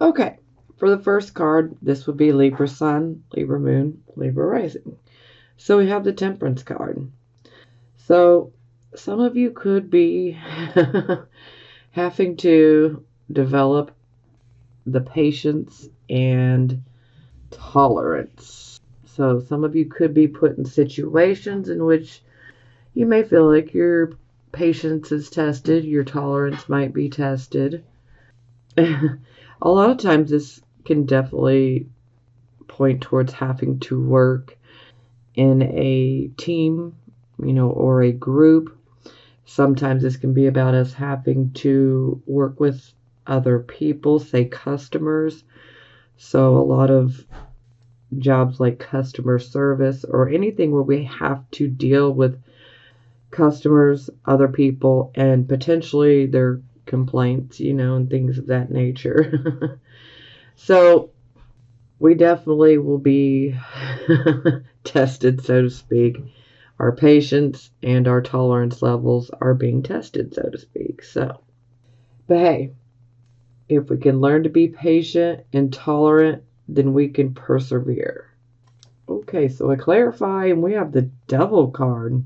Okay, for the first card, this would be Libra Sun, Libra Moon, Libra Rising. So we have the Temperance card. So some of you could be having to develop the patience and tolerance. So some of you could be put in situations in which you may feel like your patience is tested, your tolerance might be tested. A lot of times this can definitely point towards having to work in a team, or a group. Sometimes this can be about us having to work with other people, say customers. So a lot of jobs like customer service or anything where we have to deal with customers, other people, and potentially their complaints, and things of that nature. So we definitely will be tested, so to speak. Our patience and our tolerance levels are being tested, so to speak. But hey, if we can learn to be patient and tolerant, then we can persevere. Okay, so I clarify, and we have the Devil card.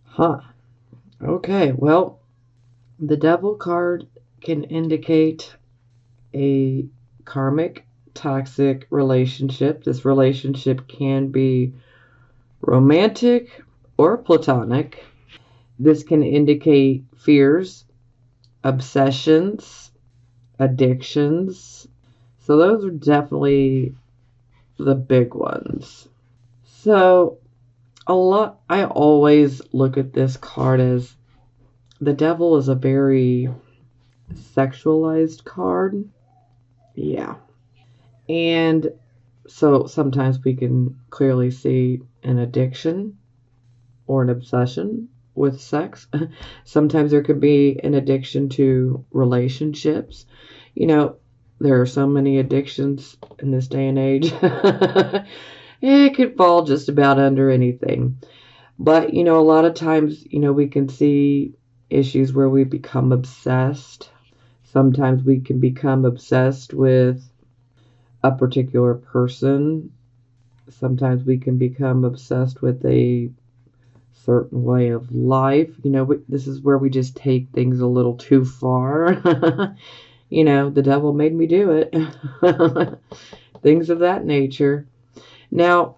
Huh. Okay, well, the Devil card can indicate a karmic toxic relationship. This relationship can be romantic or platonic. This can indicate fears, obsessions, addictions. So those are definitely the big ones. So I always look at this card as the devil is a very sexualized card. Yeah. And so sometimes we can clearly see an addiction or an obsession with sex. Sometimes there could be an addiction to relationships. You know, there are so many addictions in this day and age. It could fall just about under anything. But, a lot of times, we can see issues where we become obsessed. Sometimes we can become obsessed with a particular person. Sometimes we can become obsessed with a certain way of life. This is where we just take things a little too far. The devil made me do it. Things of that nature. Now,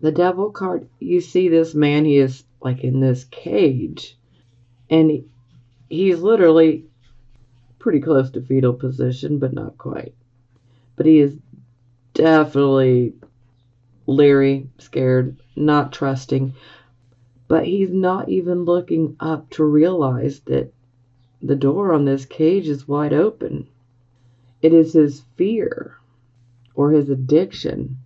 the devil card, you see this man, he is like in this cage, and he's literally pretty close to fetal position, but not quite. But he is definitely leery, scared, not trusting. But he's not even looking up to realize that the door on this cage is wide open. It is his fear or his addiction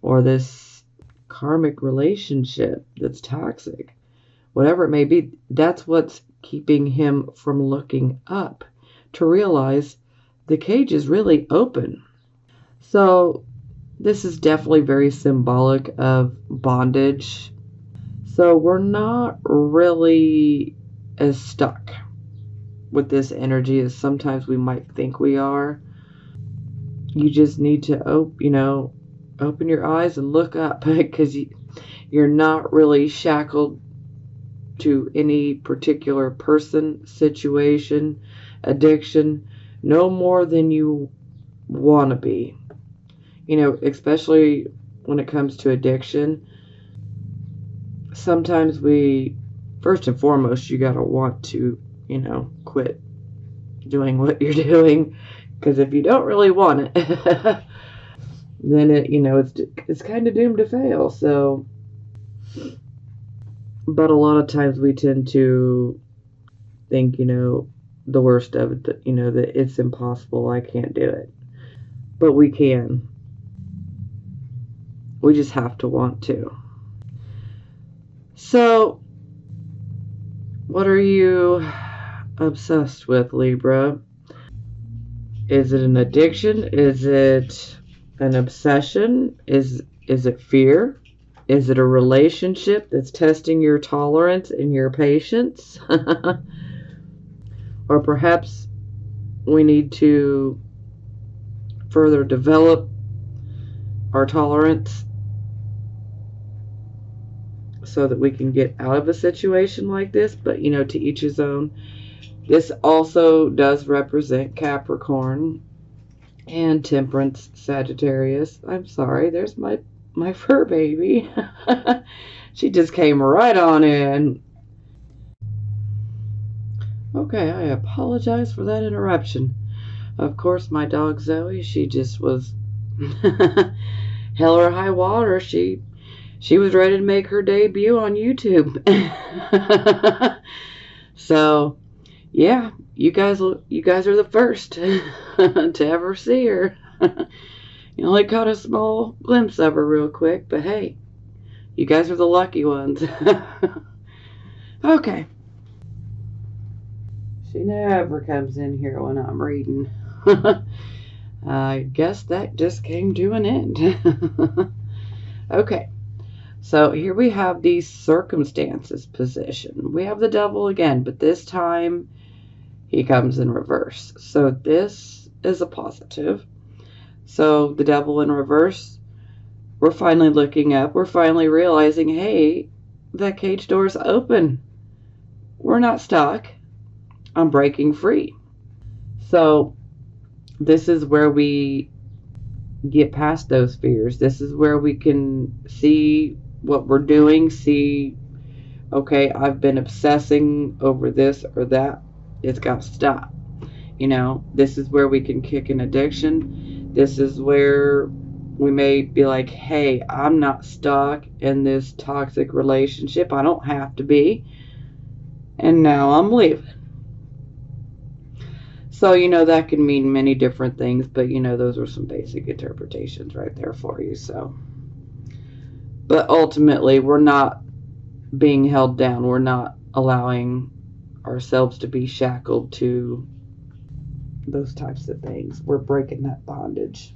or this karmic relationship that's toxic. Whatever it may be, that's what's keeping him from looking up to realize the cage is really open. So this is definitely very symbolic of bondage. So we're not really as stuck with this energy as sometimes we might think we are. You just need to open your eyes and look up because you're not really shackled to any particular person, situation, addiction, no more than you want to be. Especially when it comes to addiction, sometimes first and foremost, you got to want to, quit doing what you're doing. Because if you don't really want it, then it's kind of doomed to fail. So, but a lot of times we tend to think, the worst of it, that, that it's impossible, I can't do it. But we can. We just have to want to. So, what are you obsessed with, Libra? Is it an addiction? Is it an obsession? Is it fear? Is it a relationship that's testing your tolerance and your patience? Or perhaps we need to further develop our tolerance so that we can get out of a situation like this. But, you know, to each his own. This also does represent Capricorn and Temperance, Sagittarius. I'm sorry, there's my fur baby. She just came right on in. Okay, I apologize for that interruption. Of course, my dog Zoe, she just was hell or high water. She was ready to make her debut on YouTube. So, yeah, you guys are the first to ever see her. You only caught a small glimpse of her real quick, but hey, you guys are the lucky ones. Okay. She never comes in here when I'm reading. I guess that just came to an end. Okay. So here we have the circumstances position. We have the devil again, but this time he comes in reverse. So this is a positive. So the devil in reverse, we're finally looking up. We're finally realizing, hey, that cage door's open. We're not stuck. I'm breaking free. So this is where we get past those fears. This is where we can see what we're doing. See, okay, I've been obsessing over this or that. It's got to stop. You know, this is where we can kick an addiction. This is where we may be like, hey, I'm not stuck in this toxic relationship. I don't have to be. And now I'm leaving. So, you know, that can mean many different things, but, you know, those are some basic interpretations right there for you. So, but ultimately, we're not being held down. We're not allowing ourselves to be shackled to those types of things. We're breaking that bondage.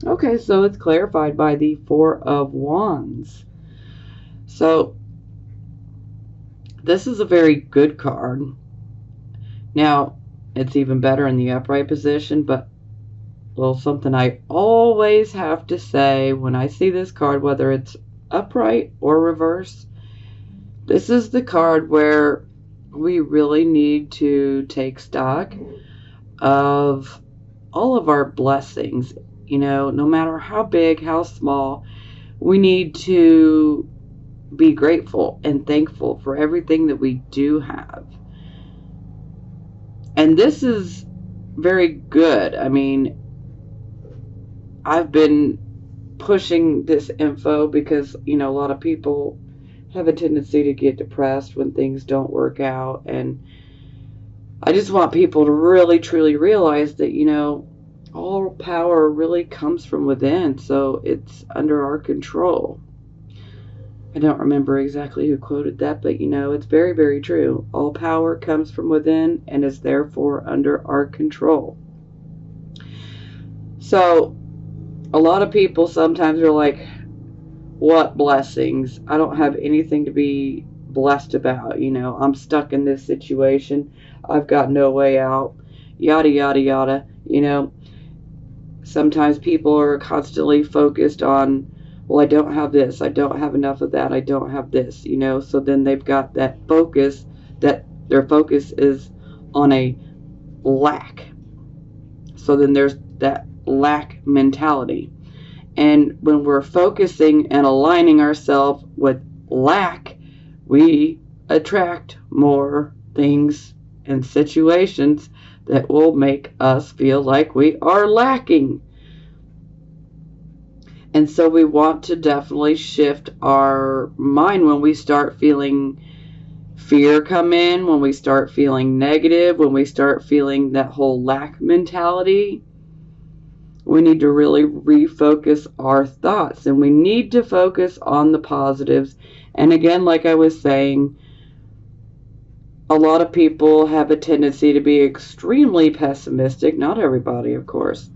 Okay, so it's clarified by the Four of Wands. So, this is a very good card. Now, it's even better in the upright position, but well, something I always have to say when I see this card, whether it's upright or reverse, this is the card where we really need to take stock of all of our blessings. You know, no matter how big, how small, we need to be grateful and thankful for everything that we do have. And this is very good. I mean, I've been pushing this info because, you know, a lot of people have a tendency to get depressed when things don't work out. And I just want people to really, truly realize that, you know, all power really comes from within. So it's under our control. I don't remember exactly who quoted that, but, you know, it's very, very true. All power comes from within and is therefore under our control. So, a lot of people sometimes are like, what blessings? I don't have anything to be blessed about. You know, I'm stuck in this situation. I've got no way out. Yada, yada, yada. You know, sometimes people are constantly focused on, well, I don't have this, I don't have enough of that, I don't have this, you know, so then they've got that focus, that their focus is on a lack. So then there's that lack mentality. And when we're focusing and aligning ourselves with lack, we attract more things and situations that will make us feel like we are lacking. And so we want to definitely shift our mind when we start feeling fear come in, when we start feeling negative, when we start feeling that whole lack mentality. We need to really refocus our thoughts, and we need to focus on the positives. And again, like I was saying, a lot of people have a tendency to be extremely pessimistic. Not everybody, of course.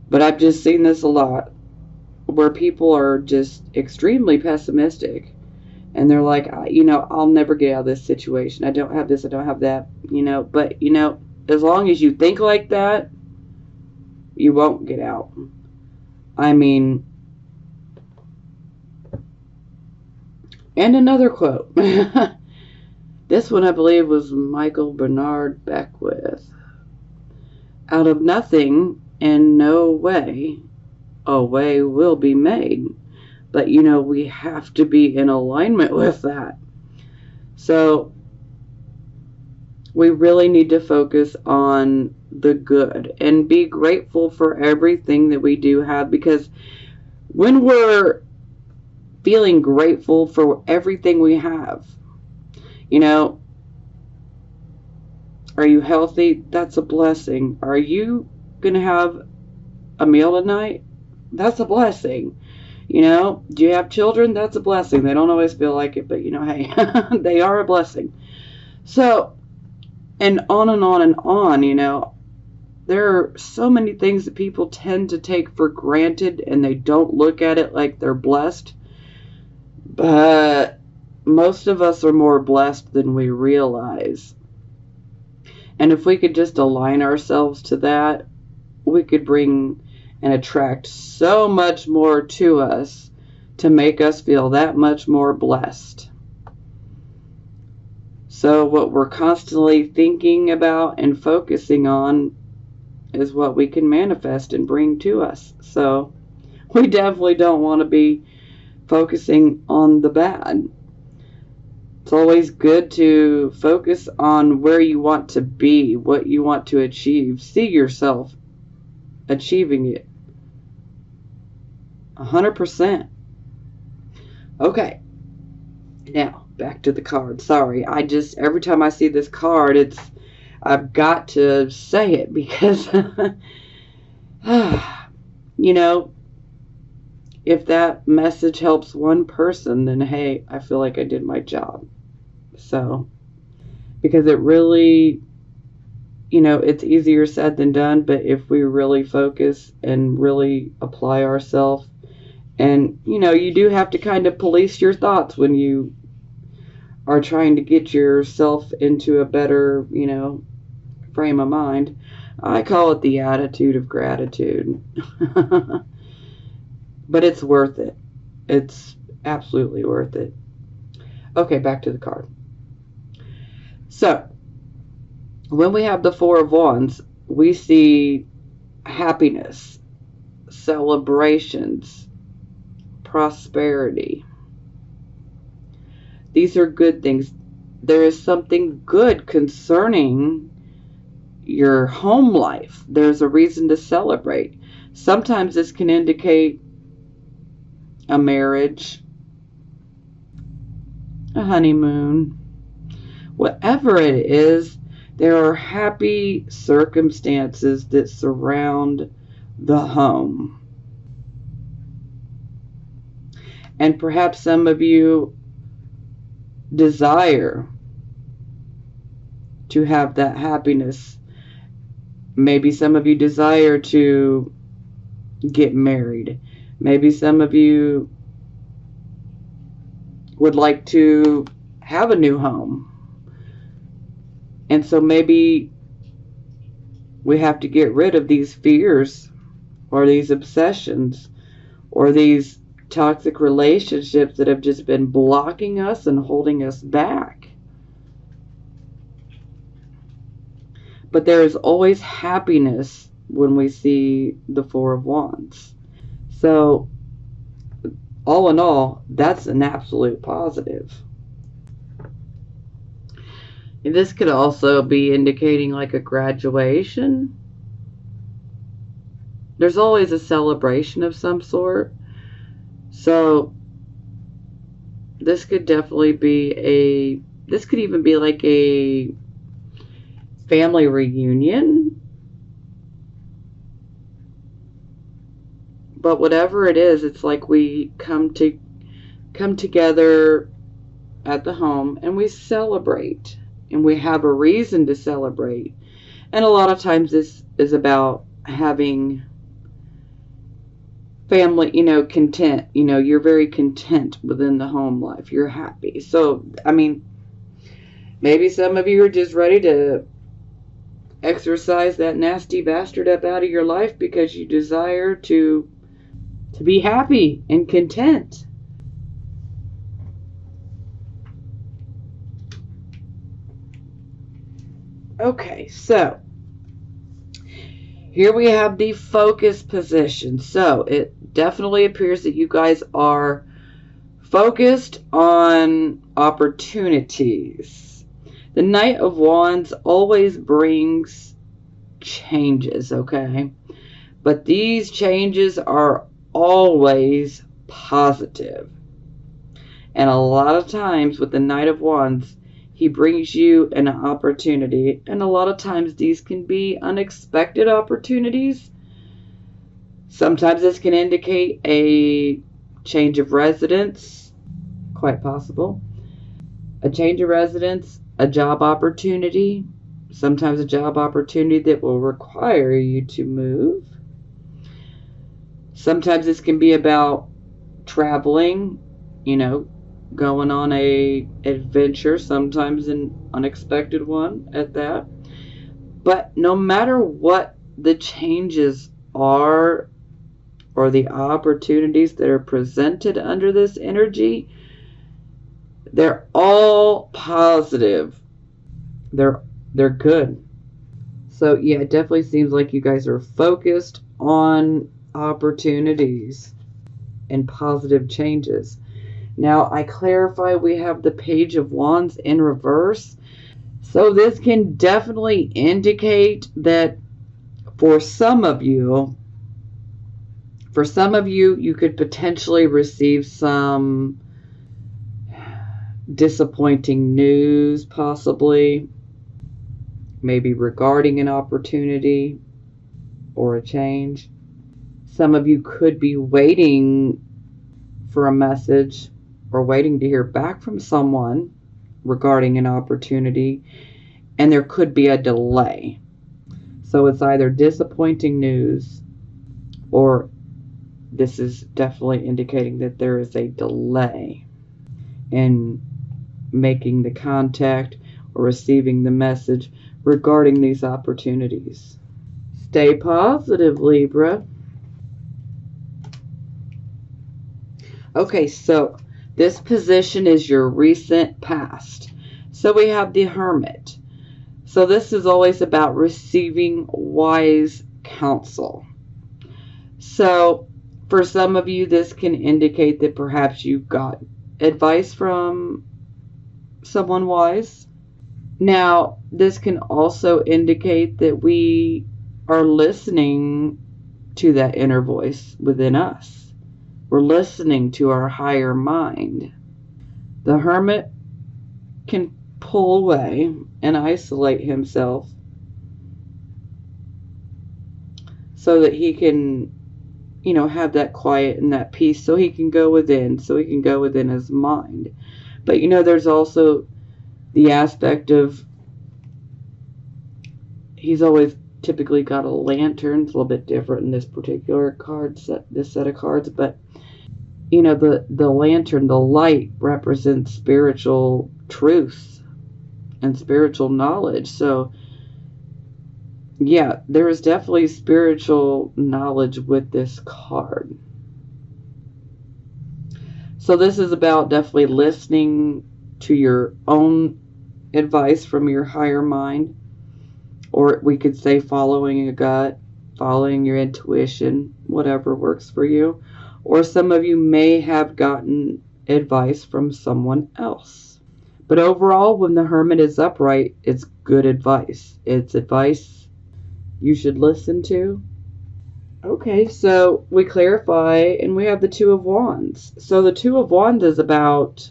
But I've just seen this a lot, where people are just extremely pessimistic. And they're like, you know, I'll never get out of this situation. I don't have this, I don't have that, you know. But, you know, as long as you think like that, You won't get out. I mean, and another quote. This one, I believe, was Michael Bernard Beckwith. Out of nothing and no way, a way will be made. But, we have to be in alignment with that. So, we really need to focus on the good and be grateful for everything that we do have, because when we're feeling grateful for everything we have, are you healthy? That's a blessing. Are you going to have a meal tonight? That's a blessing. Do you have children? That's a blessing. They don't always feel like it, but hey, they are a blessing. So, and on and on and on, there are so many things that people tend to take for granted, and they don't look at it like they're blessed. But most of us are more blessed than we realize. And if we could just align ourselves to that, we could bring and attract so much more to us to make us feel that much more blessed. So what we're constantly thinking about and focusing on is what we can manifest and bring to us. So we definitely don't want to be focusing on the bad. It's always good to focus on where you want to be, what you want to achieve. See yourself achieving it 100%. Okay, now back to the card. Sorry, every time I see this card, I've got to say it, because if that message helps one person, then hey, I feel like I did my job. So, because it really, it's easier said than done, but if we really focus and really apply ourselves, and, you do have to kind of police your thoughts when you are trying to get yourself into a better, frame of mind. I call it the attitude of gratitude. But it's worth it. It's absolutely worth it. Okay, back to the card. So, when we have the Four of Wands, we see happiness, celebrations, prosperity. These are good things. There is something good concerning your home life. There's a reason to celebrate. Sometimes this can indicate a marriage, a honeymoon, whatever it is. There are happy circumstances that surround the home. And perhaps some of you desire to have that happiness. Maybe some of you desire to get married. Maybe some of you would like to have a new home. And so maybe we have to get rid of these fears or these obsessions or these toxic relationships that have just been blocking us and holding us back. But there is always happiness when we see the Four of Wands. So, all in all, that's an absolute positive. And this could also be indicating like a graduation. There's always a celebration of some sort. So, this could definitely be this could even be like a family reunion. But whatever it is, it's like we come together at the home and we celebrate. And we have a reason to celebrate. And a lot of times this is about having family, content. You're very content within the home life. You're happy. So, maybe some of you are just ready to exorcise that nasty bastard up out of your life because you desire to be happy and content. Okay, so here we have the focus position. So it definitely appears that you guys are focused on opportunities. The Knight of Wands always brings changes, okay? But these changes are always positive. And a lot of times with the Knight of Wands, he brings you an opportunity. And a lot of times these can be unexpected opportunities. Sometimes this can indicate a change of residence, quite possible. A change of residence, a job opportunity, sometimes a job opportunity that will require you to move. Sometimes this can be about traveling, going on a adventure, sometimes an unexpected one at that. But no matter what the changes are or the opportunities that are presented under this energy, they're all positive. They're good. So yeah, it definitely seems like you guys are focused on opportunities and positive changes. Now I clarify, we have the Page of Wands in reverse. So this can definitely indicate that for some of you, you could potentially receive some disappointing news, possibly, maybe regarding an opportunity or a change. Some of you could be waiting for a message or waiting to hear back from someone regarding an opportunity, and there could be a delay. So it's either disappointing news, or this is definitely indicating that there is a delay in making the contact or receiving the message regarding these opportunities. Stay positive, Libra. Okay, so this position is your recent past. So we have the Hermit. So this is always about receiving wise counsel. So for some of you, this can indicate that perhaps you've got advice from someone wise. Now, this can also indicate that we are listening to that inner voice within us. We're listening to our higher mind. The Hermit can pull away and isolate himself so that he can, have that quiet and that peace, so he can go within, his mind. But, there's also the aspect of he's always typically got a lantern. It's a little bit different in this particular card set, this set of cards, but the lantern, the light, represents spiritual truth and spiritual knowledge. So yeah, there is definitely spiritual knowledge with this card. So this is about definitely listening to your own advice from your higher mind, or we could say following your gut, following your intuition, whatever works for you. Or some of you may have gotten advice from someone else. But overall, when the Hermit is upright, it's good advice. It's advice you should listen to. Okay, so we clarify, and we have the Two of Wands. So the Two of Wands is about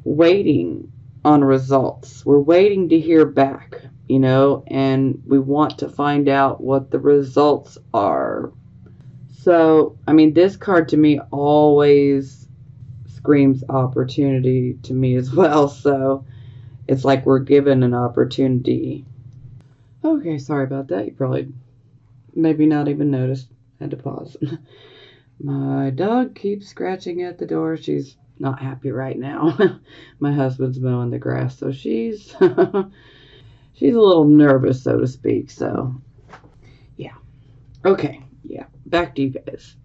waiting on results. We're waiting to hear back, and we want to find out what the results are. So, this card to me always screams opportunity to me as well. So, it's like we're given an opportunity. Okay, sorry about that. You probably maybe not even noticed. Had to pause. My dog keeps scratching at the door. She's not happy right now. My husband's mowing the grass, so she's she's a little nervous, so to speak. So, yeah. Okay. Yeah. Back to you guys.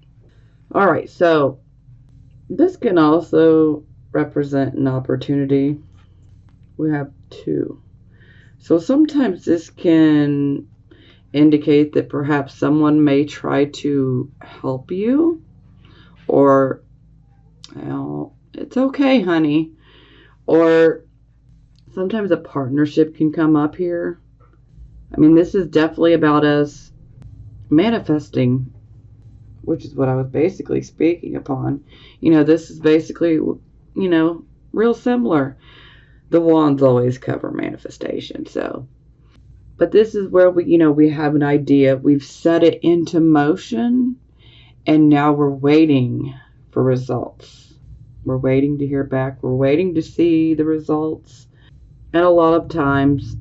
All right. So, this can also represent an opportunity. We have 2. So, sometimes this can indicate that perhaps someone may try to help you, or, well, it's okay, honey. Or sometimes a partnership can come up here. I mean, this is definitely about us manifesting, which is what I was basically speaking upon. This is basically, real similar. The wands always cover manifestation, so. But this is where we have an idea. We've set it into motion, and now we're waiting for results. We're waiting to hear back. We're waiting to see the results. And a lot of times,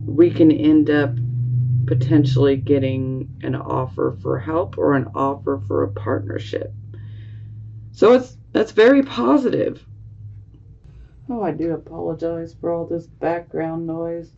we can end up potentially getting an offer for help or an offer for a partnership. So that's very positive. Oh, I do apologize for all this background noise.